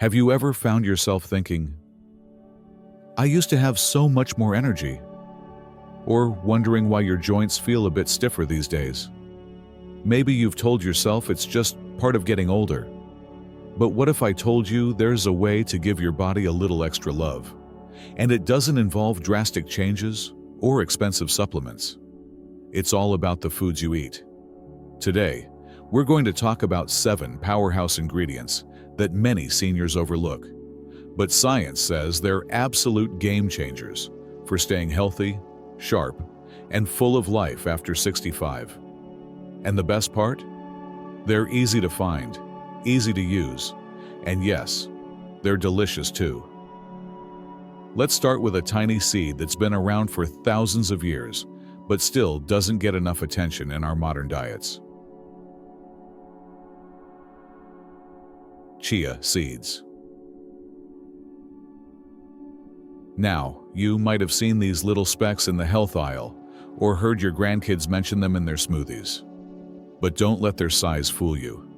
Have you ever found yourself thinking, I used to have so much more energy? Or wondering why your joints feel a bit stiffer these days? Maybe you've told yourself it's just part of getting older. But what if I told you there's a way to give your body a little extra love, and it doesn't involve drastic changes or expensive supplements? It's all about the foods you eat. Today, we're going to talk about 7 powerhouse ingredients that many seniors overlook, but science says they're absolute game changers for staying healthy, sharp, and full of life after 65. And the best part? They're easy to find, easy to use, and yes, they're delicious too. Let's start with a tiny seed that's been around for thousands of years, but still doesn't get enough attention in our modern diets. Chia seeds. Now, you might have seen these little specks in the health aisle or heard your grandkids mention them in their smoothies. But don't let their size fool you.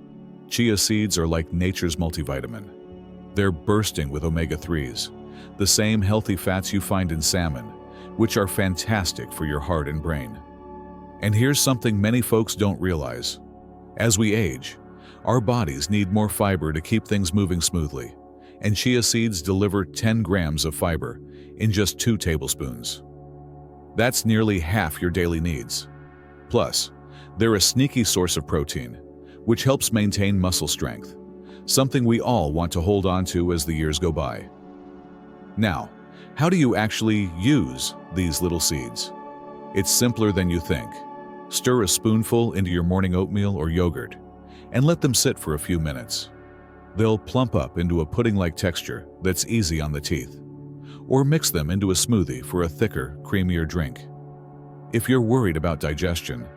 Chia seeds are like nature's multivitamin. They're bursting with omega-3s, the same healthy fats you find in salmon, which are fantastic for your heart and brain. And here's something many folks don't realize. As we age, our bodies need more fiber to keep things moving smoothly, and chia seeds deliver 10 grams of fiber in just 2 tablespoons. That's nearly half your daily needs. Plus, they're a sneaky source of protein, which helps maintain muscle strength, something we all want to hold on to as the years go by. Now, how do you actually use these little seeds? It's simpler than you think. Stir a spoonful into your morning oatmeal or yogurt, and let them sit for a few minutes. They'll plump up into a pudding-like texture that's easy on the teeth. Or mix them into a smoothie for a thicker, creamier drink. If you're worried about digestion,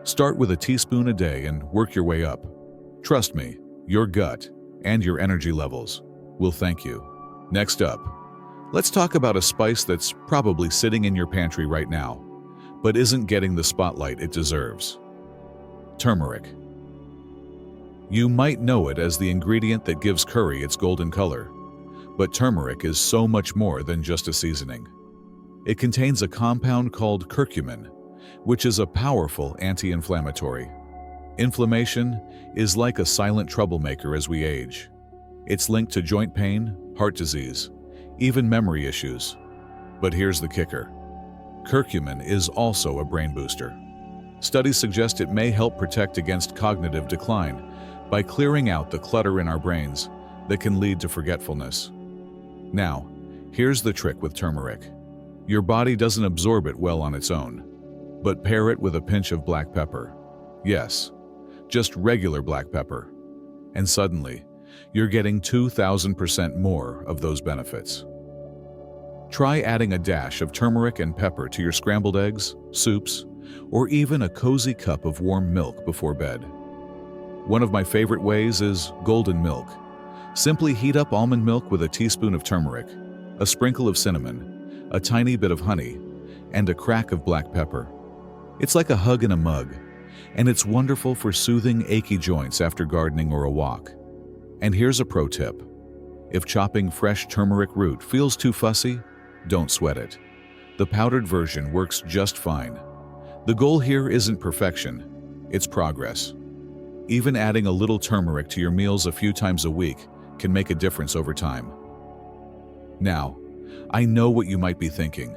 start with a teaspoon a day and work your way up. Trust me, your gut and your energy levels will thank you. Next up, let's talk about a spice that's probably sitting in your pantry right now, but isn't getting the spotlight it deserves. Turmeric. You might know it as the ingredient that gives curry its golden color, but turmeric is so much more than just a seasoning. It contains a compound called curcumin, which is a powerful anti-inflammatory. Inflammation is like a silent troublemaker as we age. It's linked to joint pain, heart disease, even memory issues. But here's the kicker. Curcumin is also a brain booster. Studies suggest it may help protect against cognitive decline by clearing out the clutter in our brains that can lead to forgetfulness. Now, here's the trick with turmeric. Your body doesn't absorb it well on its own, but pair it with a pinch of black pepper. Yes, just regular black pepper. And suddenly, you're getting 2,000% more of those benefits. Try adding a dash of turmeric and pepper to your scrambled eggs, soups, or even a cozy cup of warm milk before bed. One of my favorite ways is golden milk. Simply heat up almond milk with a teaspoon of turmeric, a sprinkle of cinnamon, a tiny bit of honey, and a crack of black pepper. It's like a hug in a mug, and it's wonderful for soothing achy joints after gardening or a walk. And here's a pro tip. If chopping fresh turmeric root feels too fussy, don't sweat it. The powdered version works just fine. The goal here isn't perfection, it's progress. Even adding a little turmeric to your meals a few times a week can make a difference over time. Now, I know what you might be thinking.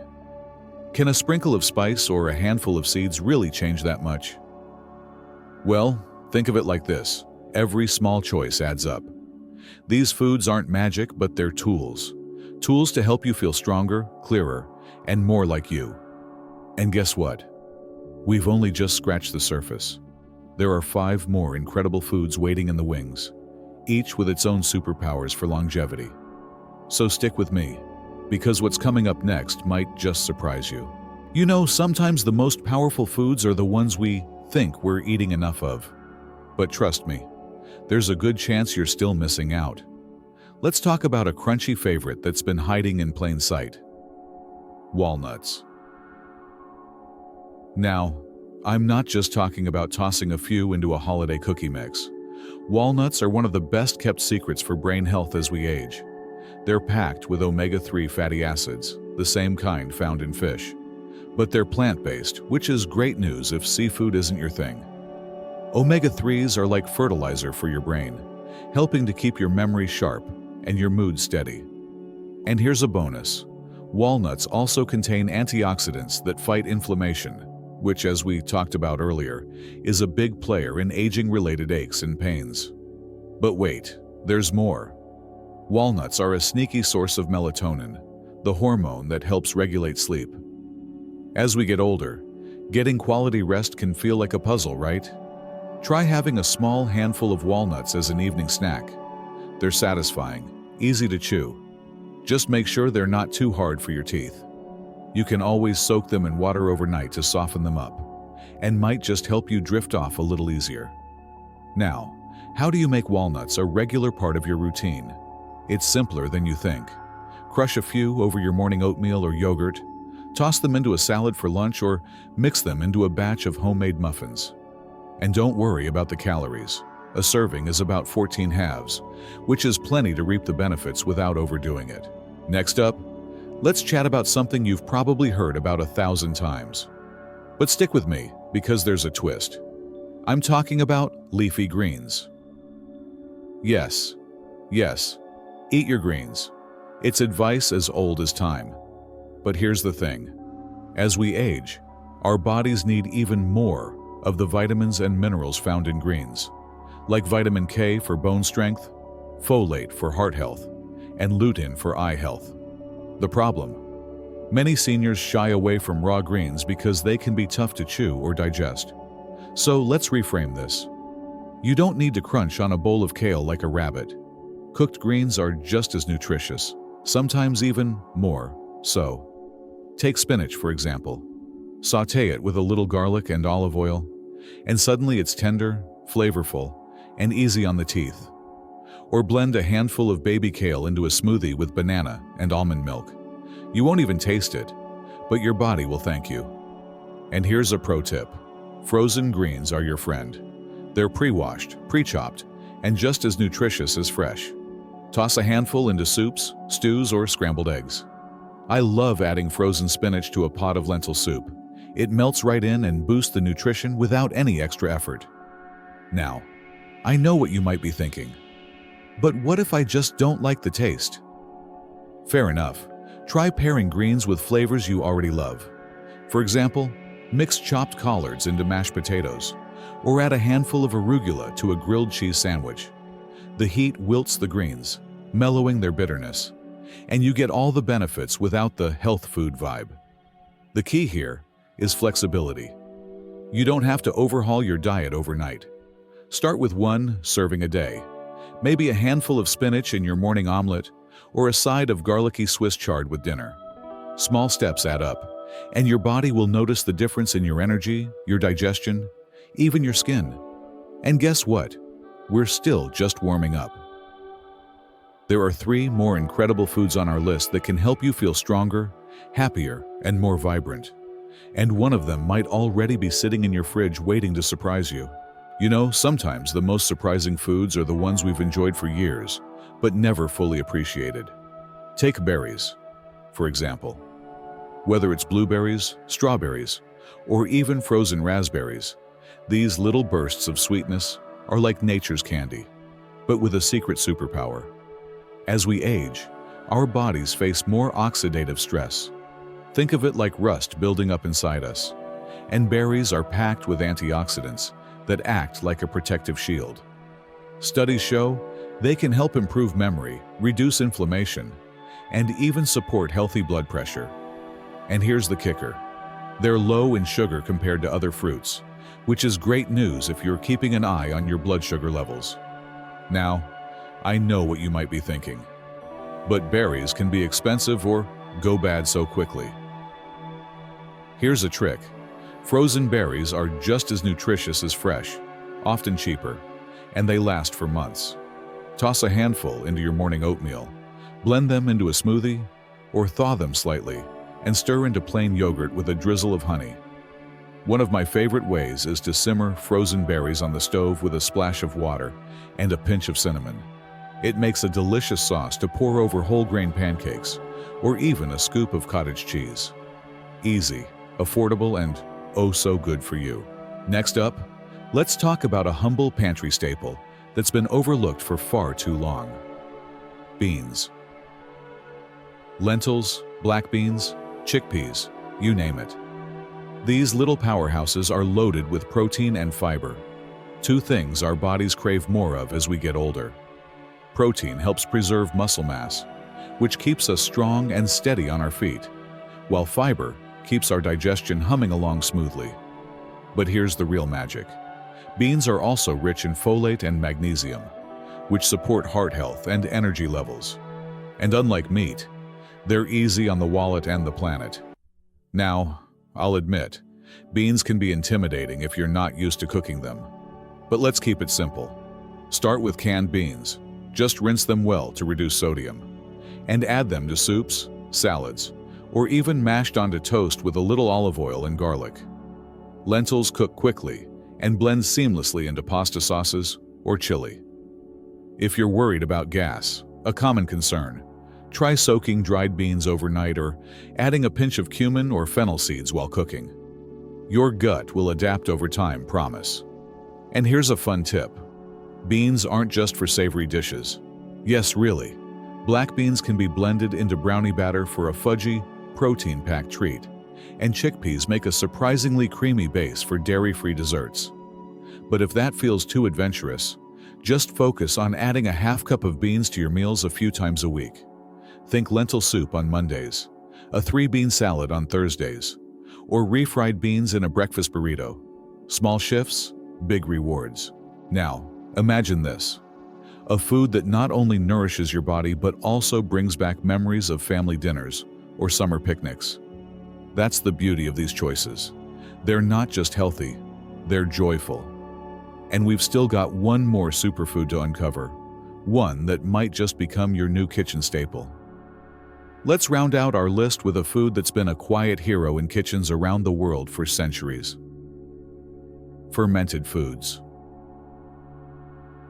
Can a sprinkle of spice or a handful of seeds really change that much? Well, think of it like this. Every small choice adds up. These foods aren't magic, but they're tools. Tools to help you feel stronger, clearer, and more like you. And guess what? We've only just scratched the surface. There are 5 more incredible foods waiting in the wings, each with its own superpowers for longevity. So stick with me, because what's coming up next might just surprise you. You know, sometimes the most powerful foods are the ones we think we're eating enough of. But trust me, there's a good chance you're still missing out. Let's talk about a crunchy favorite that's been hiding in plain sight. Walnuts. Now, I'm not just talking about tossing a few into a holiday cookie mix, Walnuts are one of the best-kept secrets for brain health as we age. They're packed with omega-3 fatty acids, the same kind found in fish. But they're plant-based, which is great news if seafood isn't your thing. Omega-3s are like fertilizer for your brain, helping to keep your memory sharp and your mood steady. And here's a bonus. Walnuts also contain antioxidants that fight inflammation, which, as we talked about earlier, is a big player in aging-related aches and pains. But wait, there's more. Walnuts are a sneaky source of melatonin, the hormone that helps regulate sleep. As we get older, getting quality rest can feel like a puzzle, right? Try having a small handful of walnuts as an evening snack. They're satisfying, easy to chew. Just make sure they're not too hard for your teeth. You can always soak them in water overnight to soften them up, and might just help you drift off a little easier. Now, how do you make walnuts a regular part of your routine? It's simpler than you think. Crush a few over your morning oatmeal or yogurt, toss them into a salad for lunch, or mix them into a batch of homemade muffins. And don't worry about the calories. A serving is about 14 halves, which is plenty to reap the benefits without overdoing it. Next up, let's chat about something you've probably heard about 1,000 times. But stick with me, because there's a twist. I'm talking about leafy greens. Yes, eat your greens. It's advice as old as time. But here's the thing. As we age, our bodies need even more of the vitamins and minerals found in greens, like vitamin K for bone strength, folate for heart health, and lutein for eye health. The problem? Many seniors shy away from raw greens because they can be tough to chew or digest. So let's reframe this. You don't need to crunch on a bowl of kale like a rabbit. Cooked greens are just as nutritious, sometimes even more so. Take spinach, for example. Sauté it with a little garlic and olive oil, and suddenly it's tender, flavorful, and easy on the teeth. Or blend a handful of baby kale into a smoothie with banana and almond milk. You won't even taste it, but your body will thank you. And here's a pro tip. Frozen greens are your friend. They're pre-washed, pre-chopped, and just as nutritious as fresh. Toss a handful into soups, stews, or scrambled eggs. I love adding frozen spinach to a pot of lentil soup. It melts right in and boosts the nutrition without any extra effort. Now, I know what you might be thinking. But what if I just don't like the taste? Fair enough. Try pairing greens with flavors you already love. For example, mix chopped collards into mashed potatoes, or add a handful of arugula to a grilled cheese sandwich. The heat wilts the greens, mellowing their bitterness, and you get all the benefits without the health food vibe. The key here is flexibility. You don't have to overhaul your diet overnight. Start with one serving a day. Maybe a handful of spinach in your morning omelet, or a side of garlicky Swiss chard with dinner. Small steps add up, and your body will notice the difference in your energy, your digestion, even your skin. And guess what? We're still just warming up. There are 3 more incredible foods on our list that can help you feel stronger, happier, and more vibrant. And one of them might already be sitting in your fridge waiting to surprise you. You know, sometimes the most surprising foods are the ones we've enjoyed for years, but never fully appreciated. Take berries, for example. Whether it's blueberries, strawberries, or even frozen raspberries, these little bursts of sweetness are like nature's candy, but with a secret superpower. As we age, our bodies face more oxidative stress. Think of it like rust building up inside us, and berries are packed with antioxidants that act like a protective shield. Studies show they can help improve memory, reduce inflammation, and even support healthy blood pressure. And here's the kicker. They're low in sugar compared to other fruits, which is great news if you're keeping an eye on your blood sugar levels. Now, I know what you might be thinking, but berries can be expensive or go bad so quickly. Here's a trick. Frozen berries are just as nutritious as fresh, often cheaper, and they last for months. Toss a handful into your morning oatmeal, blend them into a smoothie, or thaw them slightly and stir into plain yogurt with a drizzle of honey. One of my favorite ways is to simmer frozen berries on the stove with a splash of water and a pinch of cinnamon. It makes a delicious sauce to pour over whole grain pancakes or even a scoop of cottage cheese. Easy, affordable, and oh so good for you. Next up, let's talk about a humble pantry staple that's been overlooked for far too long. Beans. Lentils, black beans, chickpeas, you name it. These little powerhouses are loaded with protein and fiber, two things our bodies crave more of as we get older. Protein helps preserve muscle mass, which keeps us strong and steady on our feet, while fiber keeps our digestion humming along smoothly. But here's the real magic. Beans are also rich in folate and magnesium, which support heart health and energy levels. And unlike meat, they're easy on the wallet and the planet. Now, I'll admit, beans can be intimidating if you're not used to cooking them. But let's keep it simple. Start with canned beans. Just rinse them well to reduce sodium. And add them to soups, salads, or even mashed onto toast with a little olive oil and garlic. Lentils cook quickly and blend seamlessly into pasta sauces or chili. If you're worried about gas, a common concern, try soaking dried beans overnight or adding a pinch of cumin or fennel seeds while cooking. Your gut will adapt over time, promise. And here's a fun tip. Beans aren't just for savory dishes. Yes, really. Black beans can be blended into brownie batter for a fudgy, protein-packed treat, and chickpeas make a surprisingly creamy base for dairy-free desserts. But if that feels too adventurous, just focus on adding a half cup of beans to your meals a few times a week. Think lentil soup on Mondays, a 3-bean salad on Thursdays, or refried beans in a breakfast burrito. Small shifts, big rewards. Now, imagine this. A food that not only nourishes your body but also brings back memories of family dinners or summer picnics. That's the beauty of these choices. They're not just healthy, they're joyful. And we've still got one more superfood to uncover, one that might just become your new kitchen staple. Let's round out our list with a food that's been a quiet hero in kitchens around the world for centuries. Fermented foods.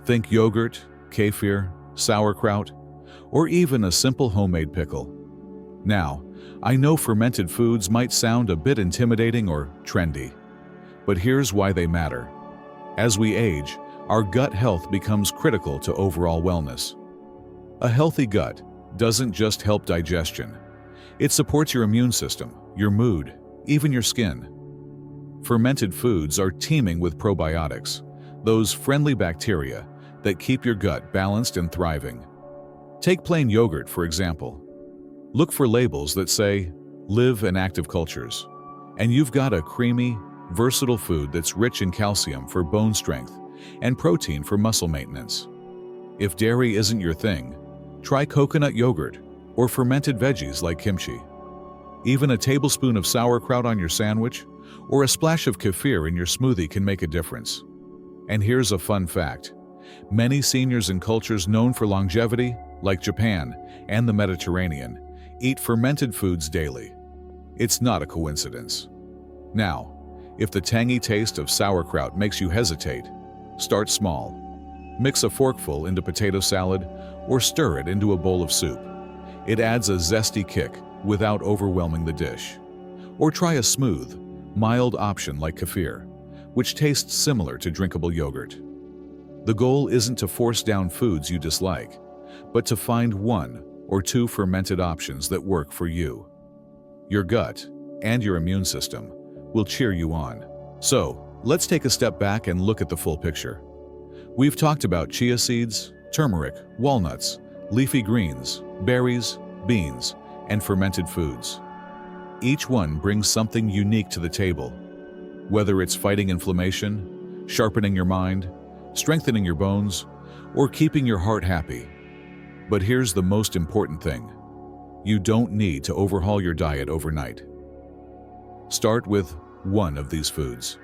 Think yogurt, kefir, sauerkraut, or even a simple homemade pickle. Now, I know fermented foods might sound a bit intimidating or trendy, but here's why they matter. As we age, our gut health becomes critical to overall wellness. A healthy gut doesn't just help digestion. It supports your immune system, your mood, even your skin. Fermented foods are teeming with probiotics, those friendly bacteria that keep your gut balanced and thriving. Take plain yogurt, for example. Look for labels that say, "Live in active cultures," and you've got a creamy, versatile food that's rich in calcium for bone strength and protein for muscle maintenance. If dairy isn't your thing, try coconut yogurt or fermented veggies like kimchi. Even a tablespoon of sauerkraut on your sandwich or a splash of kefir in your smoothie can make a difference. And here's a fun fact. Many seniors in cultures known for longevity, like Japan and the Mediterranean, eat fermented foods daily. It's not a coincidence. Now, if the tangy taste of sauerkraut makes you hesitate, start small. Mix a forkful into potato salad or stir it into a bowl of soup. It adds a zesty kick without overwhelming the dish. Or try a smooth, mild option like kefir, which tastes similar to drinkable yogurt. The goal isn't to force down foods you dislike, but to find 1 or 2 fermented options that work for you. Your gut and your immune system will cheer you on. So, let's take a step back and look at the full picture. We've talked about chia seeds, turmeric, walnuts, leafy greens, berries, beans, and fermented foods. Each one brings something unique to the table, whether it's fighting inflammation, sharpening your mind, strengthening your bones, or keeping your heart happy. But here's the most important thing. You don't need to overhaul your diet overnight. Start with one of these foods.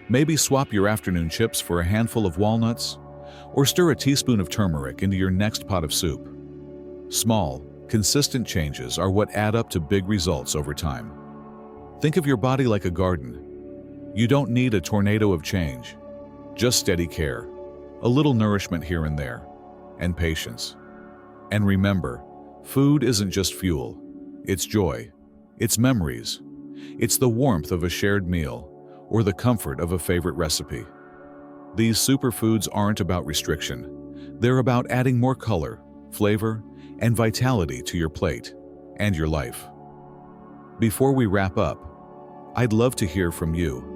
Maybe swap your afternoon chips for a handful of walnuts, or stir a teaspoon of turmeric into your next pot of soup. Small, consistent changes are what add up to big results over time. Think of your body like a garden. You don't need a tornado of change, just steady care, a little nourishment here and there, and patience. And remember, food isn't just fuel, it's joy, it's memories, it's the warmth of a shared meal, or the comfort of a favorite recipe. These superfoods aren't about restriction, they're about adding more color, flavor, and vitality to your plate and your life. Before we wrap up, I'd love to hear from you.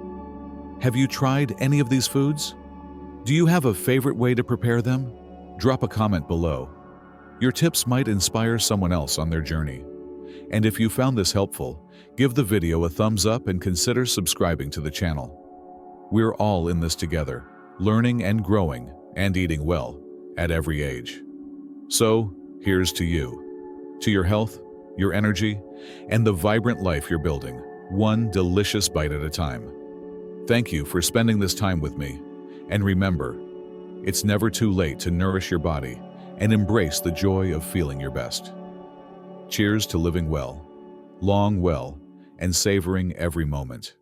Have you tried any of these foods? Do you have a favorite way to prepare them? Drop a comment below. Your tips might inspire someone else on their journey. And if you found this helpful, give the video a thumbs up and consider subscribing to the channel. We're all in this together, learning and growing and eating well at every age. So, here's to you, to your health, your energy, and the vibrant life you're building, one delicious bite at a time. Thank you for spending this time with me. And remember, it's never too late to nourish your body and embrace the joy of feeling your best. Cheers to living well, long well, and savoring every moment.